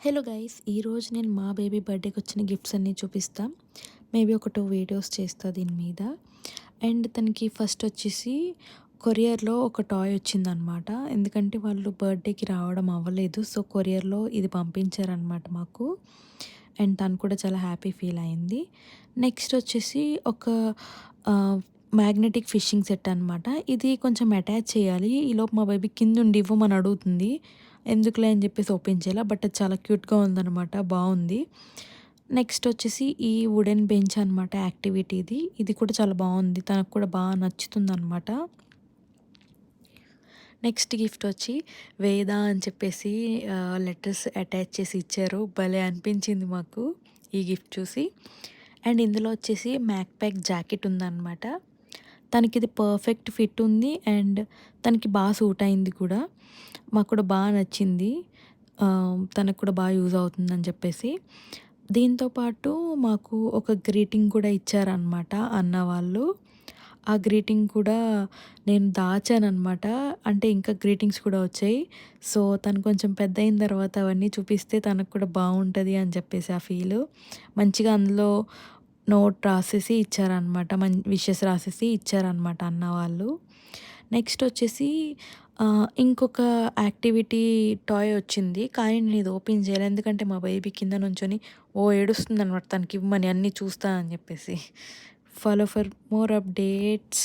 Hello guys, ఈరోజు నేను మా బేబీ బర్త్డేకి వచ్చిన గిఫ్ట్స్ అన్నీ చూపిస్తా. మేబీ ఒక 2 వీడియోస్ చేస్తా దీని మీద. అండ్ తనకి ఫస్ట్ వచ్చేసి కొరియర్‌లో ఒక టాయ్ వచ్చిందనమాట. ఎందుకంటే వాళ్ళు బర్త్డేకి రావడం అవ్వలేదు. సో, కొరియర్‌లో ఇది పంపించారనమాట మాకు. అండ్ తను కూడా చాలా హ్యాపీ ఫీల్ అయింది. నెక్స్ట్ వచ్చేసి ఒక మ్యాగ్నెటిక్ ఫిషింగ్ సెట్ అనమాట. ఇది కొంచెం అటాచ్ చేయాలి. ఈలోపు మా బేబీ కిందుండి ఇవ్వమని అడుగుతుంది. ఎందుకులే అని చెప్పేసి ఓపెన్ చేయాల. బట్ అది చాలా క్యూట్‌గా ఉందనమాట. బావుంది. నెక్స్ట్ వచ్చేసి ఈ వుడెన్ బెంచ్ అనమాట యాక్టివిటీది. ఇది కూడా చాలా బావుంది. తనకు కూడా బాగా నచ్చుతుందనమాట. నెక్స్ట్ గిఫ్ట్ వచ్చి వేద అని చెప్పేసి లెటర్స్ అటాచ్ చేసి ఇచ్చారు. భలే అనిపించింది మాకు ఈ గిఫ్ట్ చూసి. అండ్ ఇందులో వచ్చేసి మ్యాక్ ప్యాక్ జాకెట్ ఉందనమాట. తనకిది పర్ఫెక్ట్ ఫిట్ ఉంది. అండ్ తనకి బాగా సూట్ అయింది కూడా. మాకు కూడా బాగా నచ్చింది. తనకు కూడా బాగా యూజ్ అవుతుందని చెప్పేసి. దీంతో పాటు మాకు ఒక గ్రీటింగ్ కూడా ఇచ్చారనమాట అన్న వాళ్ళు. ఆ గ్రీటింగ్ కూడా నేను దాచాననమాట. అంటే ఇంకా గ్రీటింగ్స్ కూడా వచ్చాయి. సో, తను కొంచెం పెద్దయిన తర్వాత అవన్నీ చూపిస్తే తనకు కూడా బావుంటది అని చెప్పేసి ఆ ఫీలు. మంచిగా అందులో నోట్ రాసేసి ఇచ్చారనమాట. విషెస్ రాసేసి ఇచ్చారనమాట అన్న వాళ్ళు. నెక్స్ట్ వచ్చేసి ఇంకొక యాక్టివిటీ టాయ్ వచ్చింది. కానీ నేను ఇది ఓపెన్ చేయలే. ఎందుకంటే మా బేబీ కింద నుంచొని ఏడుస్తుందనమాట తనకివ్వమని అన్నీ చూస్తా అని చెప్పేసి. Follow for more updates.